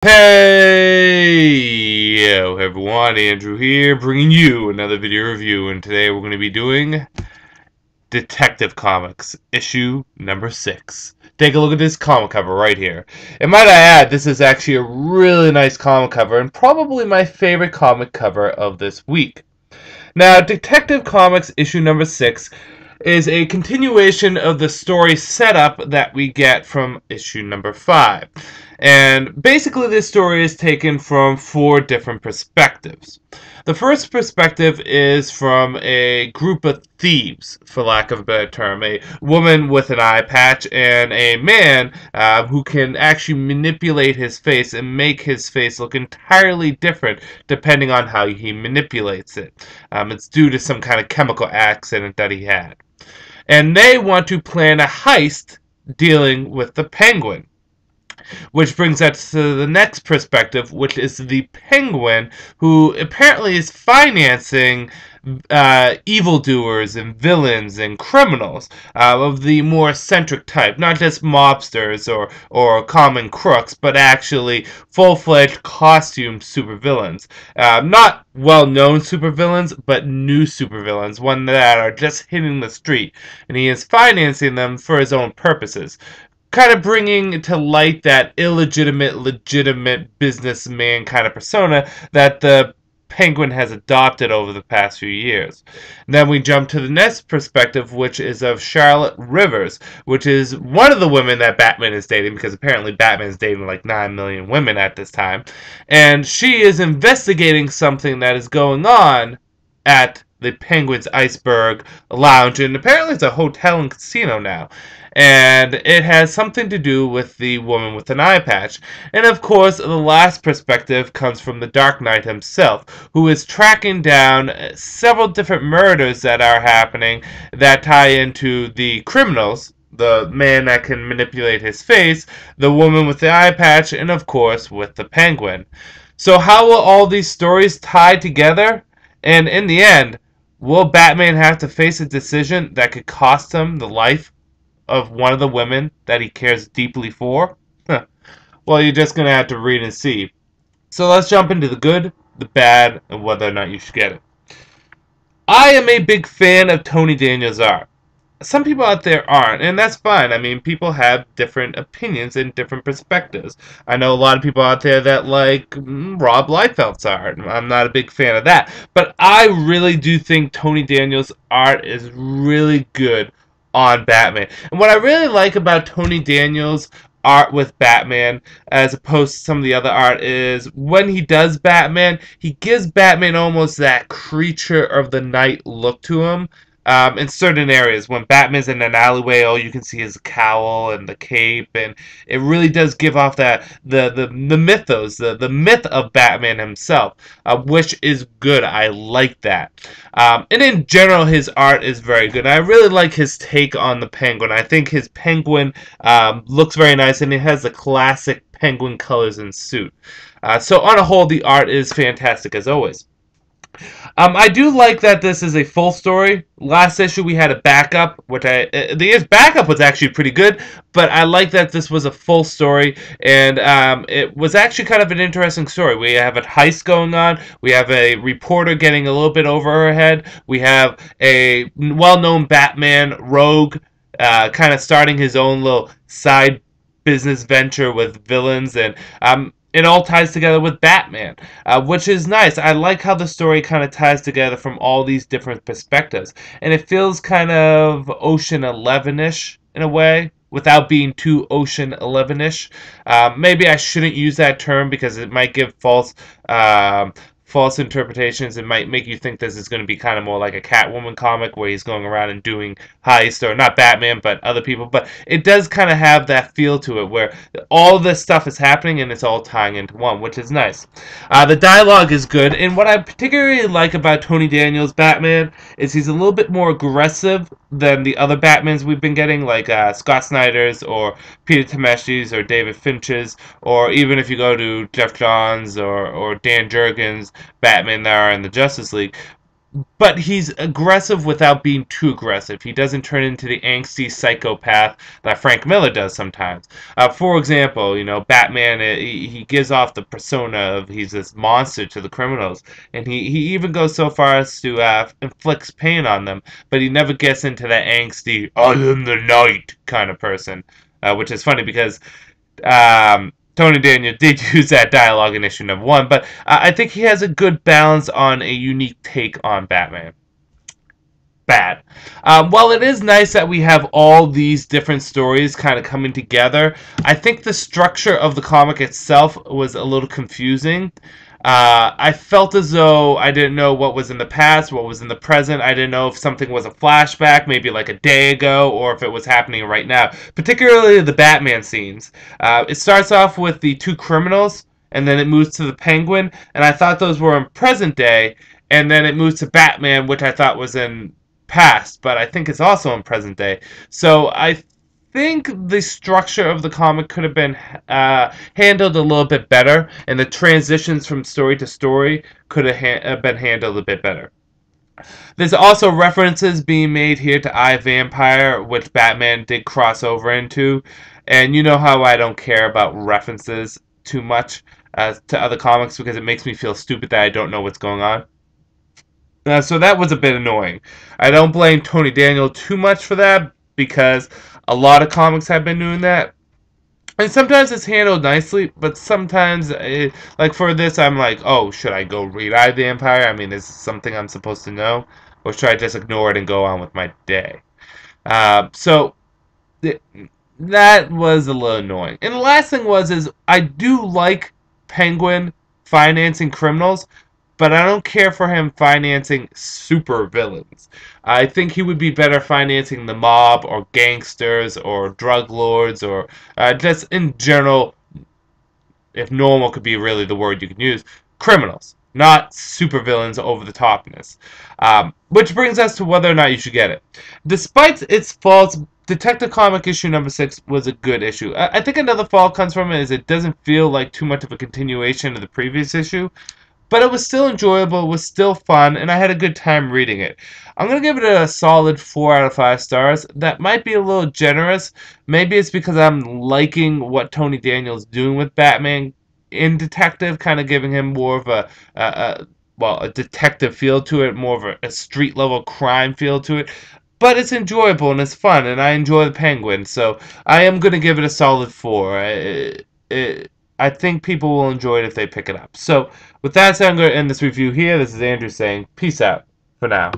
Hey yo everyone, Andrew here, bringing you another video review, and today we're going to be doing Detective Comics, issue number 6. Take a look at this comic cover right here. And might I add, this is actually a really nice comic cover, and probably my favorite comic cover of this week. Now, Detective Comics, issue number 6, is a continuation of the story setup that we get from issue number 5. And basically this story is taken from 4 different perspectives. The first perspective is from a group of thieves, for lack of a better term. A woman with an eye patch and a man who can actually manipulate his face and make his face look entirely different depending on how he manipulates it. It's due to some kind of chemical accident that he had. And they want to plan a heist dealing with the Penguin. Which brings us to the next perspective, which is the Penguin, who apparently is financing evildoers and villains and criminals of the more eccentric type, not just mobsters or common crooks, but actually full-fledged costume supervillains. Not well-known supervillains, but new supervillains, one that are just hitting the street, and he is financing them for his own purposes, kind of bringing to light that illegitimate, legitimate businessman kind of persona that the Penguin has adopted over the past few years. And then we jump to the next perspective, which is of Charlotte Rivers, which is one of the women that Batman is dating, because apparently Batman is dating like 9 million women at this time. And she is investigating something that is going on at the Penguin's Iceberg Lounge, and apparently it's a hotel and casino now. And it has something to do with the woman with an eye patch. And of course, the last perspective comes from the Dark Knight himself, who is tracking down several different murders that are happening that tie into the criminals, the man that can manipulate his face, the woman with the eye patch, and of course with the Penguin. So how will all these stories tie together? And in the end, will Batman have to face a decision that could cost him the life of one of the women that he cares deeply for? Well, you're just going to have to read and see. So let's jump into the good, the bad, and whether or not you should get it. I am a big fan of Tony Daniels' art. Some people out there aren't, and that's fine. I mean, people have different opinions and different perspectives. I know a lot of people out there that like Rob Liefeld's art. I'm not a big fan of that. But I really do think Tony Daniels' art is really good on Batman. And what I really like about Tony Daniels' art with Batman, as opposed to some of the other art, is when he does Batman, he gives Batman almost that creature of the night look to him. In certain areas, when Batman's in an alleyway, all you can see is the cowl and the cape, and it really does give off that the mythos, the myth of Batman himself, which is good. I like that. And in general, his art is very good. I really like his take on the Penguin. I think his Penguin looks very nice, and it has the classic Penguin colors and suit. So on a whole, the art is fantastic as always. I do like that this is a full story. Last issue we had a backup, which the backup was actually pretty good, but I like that this was a full story, and it was actually kind of an interesting story. We have a heist going on, we have a reporter getting a little bit over her head, we have a well-known Batman rogue kind of starting his own little side business venture with villains, and it all ties together with Batman, which is nice. I like how the story kind of ties together from all these different perspectives. And it feels kind of Ocean 11-ish in a way, without being too Ocean 11-ish. Maybe I shouldn't use that term because it might give false interpretations. It might make you think this is going to be kind of more like a Catwoman comic where he's going around and doing heists, or not Batman, but other people. But it does kind of have that feel to it where all this stuff is happening and it's all tying into one, which is nice. The dialogue is good, and what I particularly like about Tony Daniels' Batman is he's a little bit more aggressive than the other Batmans we've been getting, like Scott Snyder's or Peter Tomasi's or David Finch's, or even if you go to Jeff Johns or Dan Jurgens' Batman that are in the Justice League. but he's aggressive without being too aggressive. He doesn't turn into the angsty psychopath that Frank Miller does sometimes. For example, Batman, he gives off the persona of he's this monster to the criminals, and he even goes so far as to inflicts pain on them, but he never gets into that angsty, I am the night kind of person, which is funny because Tony Daniel did use that dialogue in issue number 1, but I think he has a good balance on a unique take on Batman. Bad. While it is nice that we have all these different stories kind of coming together, I think the structure of the comic itself was a little confusing. I felt as though I didn't know what was in the past, what was in the present. I didn't know if something was a flashback, maybe like a day ago, or if it was happening right now. Particularly the Batman scenes. It starts off with the two criminals, and then it moves to the Penguin, and I thought those were in present day, and then it moves to Batman, which I thought was in past, but I think it's also in present day. So I think the structure of the comic could have been handled a little bit better, and the transitions from story to story could have been handled a bit better. There's also references being made here to I, Vampire, which Batman did cross over into, and you know how I don't care about references too much to other comics because it makes me feel stupid that I don't know what's going on. So that was a bit annoying. I don't blame Tony Daniel too much for that because a lot of comics have been doing that. And sometimes it's handled nicely, but sometimes, like for this, I'm like, oh, should I go read I, the Empire? I mean, is this something I'm supposed to know? Or should I just ignore it and go on with my day? So th- that was a little annoying. And the last thing is I do like Penguin financing criminals, but I don't care for him financing super villains. I think he would be better financing the mob or gangsters or drug lords or just in general, if normal could be really the word you could use, criminals, not supervillains over the topness. Which brings us to whether or not you should get it. Despite its faults, Detective Comic issue number 6 was a good issue. I think another fault comes from it is it doesn't feel like too much of a continuation of the previous issue, but it was still enjoyable, it was still fun, and I had a good time reading it. I'm going to give it a solid 4 out of 5 stars. That might be a little generous. Maybe it's because I'm liking what Tony Daniel's doing with Batman in Detective, kind of giving him more of a detective feel to it, more of a street level crime feel to it. But it's enjoyable and it's fun, and I enjoy the Penguin, so I am going to give it a solid 4. I think people will enjoy it if they pick it up. So, with that said, I'm going to end this review here. This is Andrew saying peace out for now.